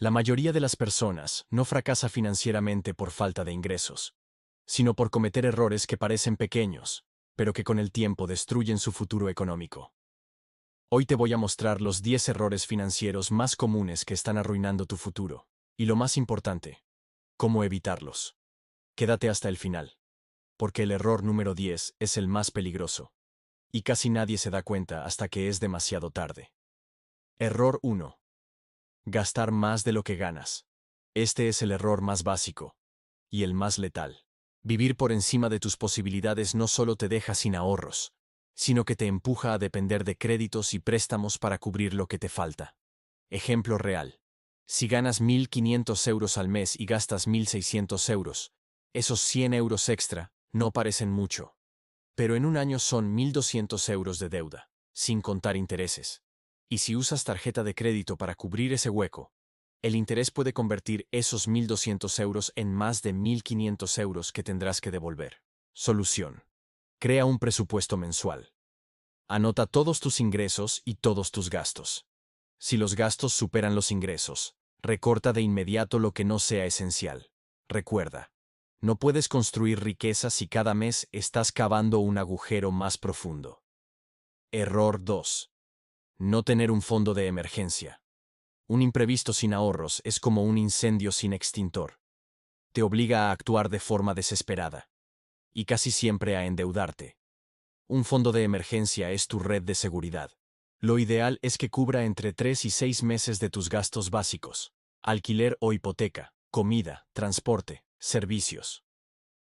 La mayoría de las personas no fracasa financieramente por falta de ingresos, sino por cometer errores que parecen pequeños, pero que con el tiempo destruyen su futuro económico. Hoy te voy a mostrar los 10 errores financieros más comunes que están arruinando tu futuro, y lo más importante, cómo evitarlos. Quédate hasta el final, porque el error número 10 es el más peligroso, y casi nadie se da cuenta hasta que es demasiado tarde. Error 1. Gastar más de lo que ganas. Este es el error más básico, y el más letal. Vivir por encima de tus posibilidades no solo te deja sin ahorros, sino que te empuja a depender de créditos y préstamos para cubrir lo que te falta. Ejemplo real. Si ganas 1.500 euros al mes y gastas 1.600 euros, esos 100 euros extra no parecen mucho. Pero en un año son 1.200 euros de deuda, sin contar intereses. Y si usas tarjeta de crédito para cubrir ese hueco, el interés puede convertir esos 1.200 euros en más de 1.500 euros que tendrás que devolver. Solución. Crea un presupuesto mensual. Anota todos tus ingresos y todos tus gastos. Si los gastos superan los ingresos, recorta de inmediato lo que no sea esencial. Recuerda, no puedes construir riqueza si cada mes estás cavando un agujero más profundo. Error 2. No tener un fondo de emergencia. Un imprevisto sin ahorros es como un incendio sin extintor. Te obliga a actuar de forma desesperada. Y casi siempre a endeudarte. Un fondo de emergencia es tu red de seguridad. Lo ideal es que cubra entre 3 y 6 meses de tus gastos básicos: alquiler o hipoteca, comida, transporte, servicios.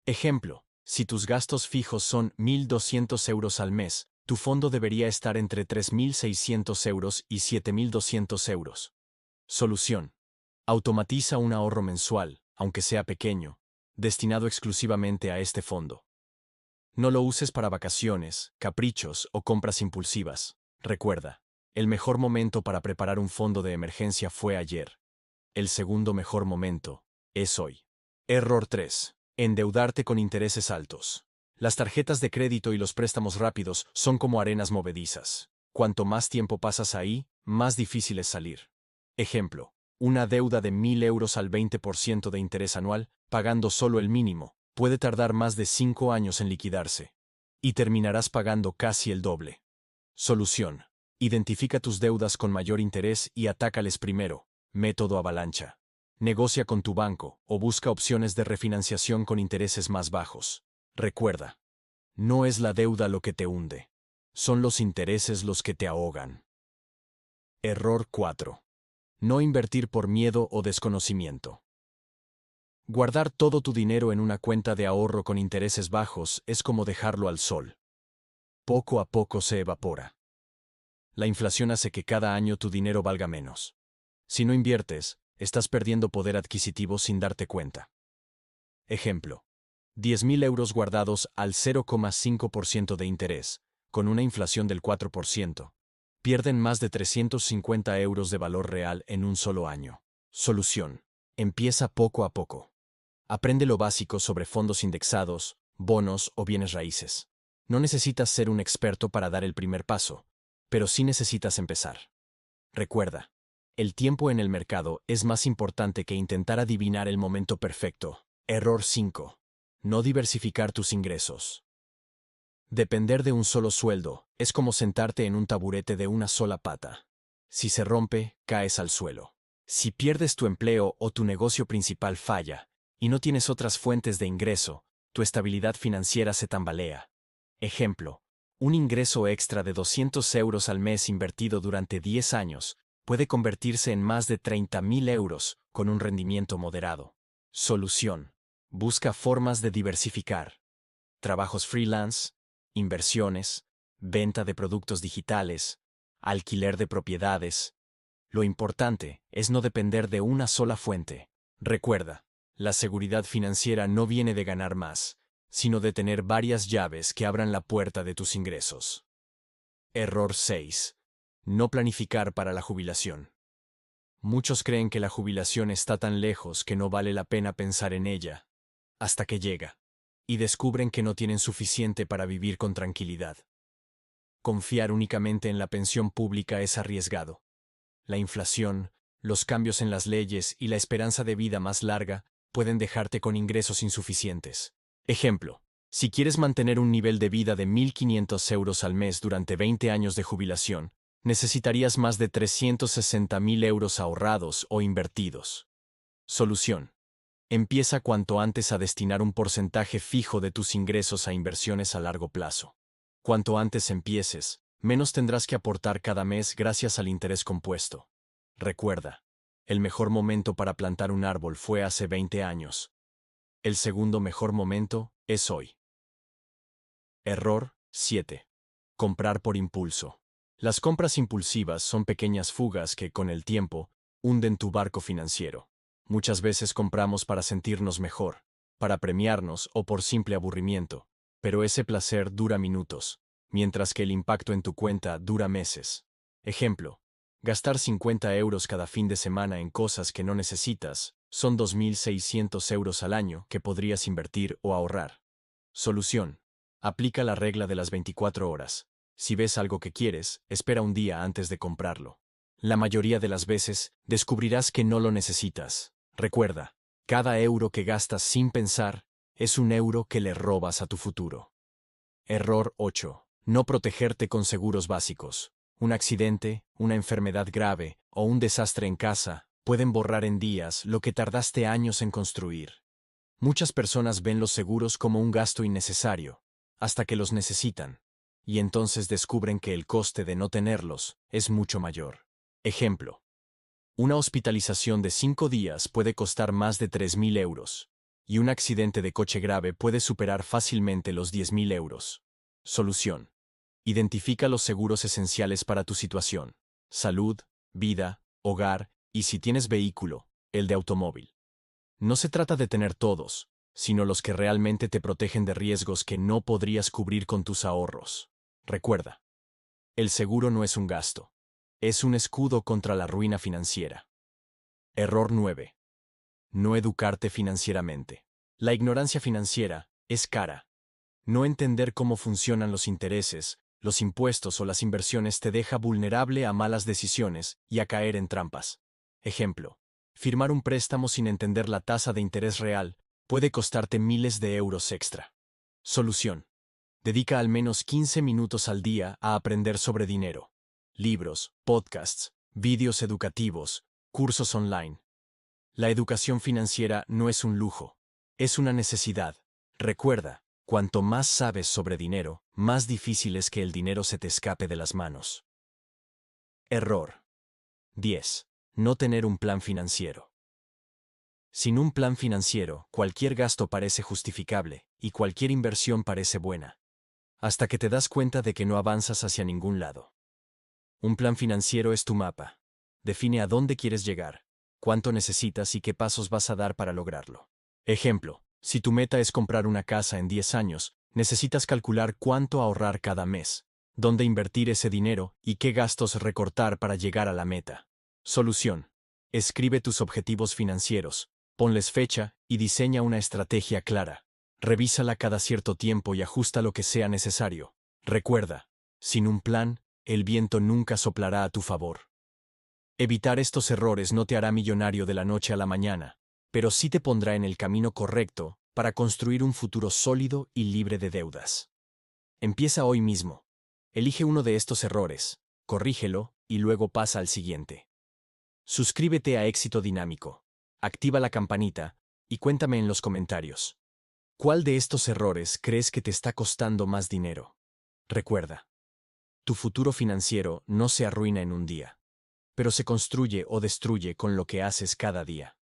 Ejemplo, si tus gastos fijos son 1.200 euros al mes, tu fondo debería estar entre 3.600 euros y 7.200 euros. Solución. Automatiza un ahorro mensual, aunque sea pequeño, destinado exclusivamente a este fondo. No lo uses para vacaciones, caprichos o compras impulsivas. Recuerda, el mejor momento para preparar un fondo de emergencia fue ayer. El segundo mejor momento es hoy. Error 3. Endeudarte con intereses altos. Las tarjetas de crédito y los préstamos rápidos son como arenas movedizas. Cuanto más tiempo pasas ahí, más difícil es salir. Ejemplo, una deuda de 1.000 euros al 20% de interés anual, pagando solo el mínimo, puede tardar más de 5 años en liquidarse. Y terminarás pagando casi el doble. Solución. Identifica tus deudas con mayor interés y atácales primero. Método avalancha. Negocia con tu banco o busca opciones de refinanciación con intereses más bajos. Recuerda, no es la deuda lo que te hunde. Son los intereses los que te ahogan. Error 4. No invertir por miedo o desconocimiento. Guardar todo tu dinero en una cuenta de ahorro con intereses bajos es como dejarlo al sol. Poco a poco se evapora. La inflación hace que cada año tu dinero valga menos. Si no inviertes, estás perdiendo poder adquisitivo sin darte cuenta. Ejemplo. 10.000 euros guardados al 0,5% de interés, con una inflación del 4%. Pierden más de 350 euros de valor real en un solo año. Solución. Empieza poco a poco. Aprende lo básico sobre fondos indexados, bonos o bienes raíces. No necesitas ser un experto para dar el primer paso, pero sí necesitas empezar. Recuerda, el tiempo en el mercado es más importante que intentar adivinar el momento perfecto. Error 5. No diversificar tus ingresos. Depender de un solo sueldo es como sentarte en un taburete de una sola pata. Si se rompe, caes al suelo. Si pierdes tu empleo o tu negocio principal falla, y no tienes otras fuentes de ingreso, tu estabilidad financiera se tambalea. Ejemplo, un ingreso extra de 200 euros al mes invertido durante 10 años puede convertirse en más de 30.000 euros con un rendimiento moderado. Solución. Busca formas de diversificar. Trabajos freelance, inversiones, venta de productos digitales, alquiler de propiedades. Lo importante es no depender de una sola fuente. Recuerda, la seguridad financiera no viene de ganar más, sino de tener varias llaves que abran la puerta de tus ingresos. Error 6. No planificar para la jubilación. Muchos creen que la jubilación está tan lejos que no vale la pena pensar en ella, hasta que llega, y descubren que no tienen suficiente para vivir con tranquilidad. Confiar únicamente en la pensión pública es arriesgado. La inflación, Los cambios en las leyes y la esperanza de vida más larga pueden dejarte con ingresos insuficientes. Ejemplo, si quieres mantener un nivel de vida de 1.500 euros al mes durante 20 años de jubilación, necesitarías más de 360.000 euros ahorrados o invertidos. Solución. Empieza cuanto antes a destinar un porcentaje fijo de tus ingresos a inversiones a largo plazo. Cuanto antes empieces, menos tendrás que aportar cada mes gracias al interés compuesto. Recuerda, el mejor momento para plantar un árbol fue hace 20 años. El segundo mejor momento es hoy. Error 7. Comprar por impulso. Las compras impulsivas son pequeñas fugas que, con el tiempo, hunden tu barco financiero. Muchas veces compramos para sentirnos mejor, para premiarnos o por simple aburrimiento, pero ese placer dura minutos, mientras que el impacto en tu cuenta dura meses. Ejemplo, gastar 50 euros cada fin de semana en cosas que no necesitas son 2.600 euros al año que podrías invertir o ahorrar. Solución. Aplica la regla de las 24 horas. Si ves algo que quieres, espera un día antes de comprarlo. La mayoría de las veces, descubrirás que no lo necesitas. Recuerda, cada euro que gastas sin pensar es un euro que le robas a tu futuro. Error 8. No protegerte con seguros básicos. Un accidente, una enfermedad grave o un desastre en casa pueden borrar en días lo que tardaste años en construir. Muchas personas ven los seguros como un gasto innecesario, hasta que los necesitan, y entonces descubren que el coste de no tenerlos es mucho mayor. Ejemplo. Una hospitalización de 5 días puede costar más de 3.000 euros, y un accidente de coche grave puede superar fácilmente los 10.000 euros. Solución. Identifica los seguros esenciales para tu situación: salud, vida, hogar, y si tienes vehículo, el de automóvil. No se trata de tener todos, sino los que realmente te protegen de riesgos que no podrías cubrir con tus ahorros. Recuerda, el seguro no es un gasto, es un escudo contra la ruina financiera. Error 9. No educarte financieramente. La ignorancia financiera es cara. No entender cómo funcionan los intereses, los impuestos o las inversiones te deja vulnerable a malas decisiones y a caer en trampas. Ejemplo. Firmar un préstamo sin entender la tasa de interés real puede costarte miles de euros extra. Solución. Dedica al menos 15 minutos al día a aprender sobre dinero. Libros, podcasts, vídeos educativos, cursos online. La educación financiera no es un lujo, es una necesidad. Recuerda, cuanto más sabes sobre dinero, más difícil es que el dinero se te escape de las manos. Error 10. No tener un plan financiero. Sin un plan financiero, cualquier gasto parece justificable y cualquier inversión parece buena, hasta que te das cuenta de que no avanzas hacia ningún lado. Un plan financiero es tu mapa. Define a dónde quieres llegar, cuánto necesitas y qué pasos vas a dar para lograrlo. Ejemplo, si tu meta es comprar una casa en 10 años, necesitas calcular cuánto ahorrar cada mes, dónde invertir ese dinero y qué gastos recortar para llegar a la meta. Solución. Escribe tus objetivos financieros, ponles fecha y diseña una estrategia clara. Revísala cada cierto tiempo y ajusta lo que sea necesario. Recuerda, sin un plan, el viento nunca soplará a tu favor. Evitar estos errores no te hará millonario de la noche a la mañana, pero sí te pondrá en el camino correcto para construir un futuro sólido y libre de deudas. Empieza hoy mismo. Elige uno de estos errores, corrígelo y luego pasa al siguiente. Suscríbete a Éxito Dinámico, activa la campanita y cuéntame en los comentarios. ¿Cuál de estos errores crees que te está costando más dinero? Recuerda, tu futuro financiero no se arruina en un día, pero se construye o destruye con lo que haces cada día.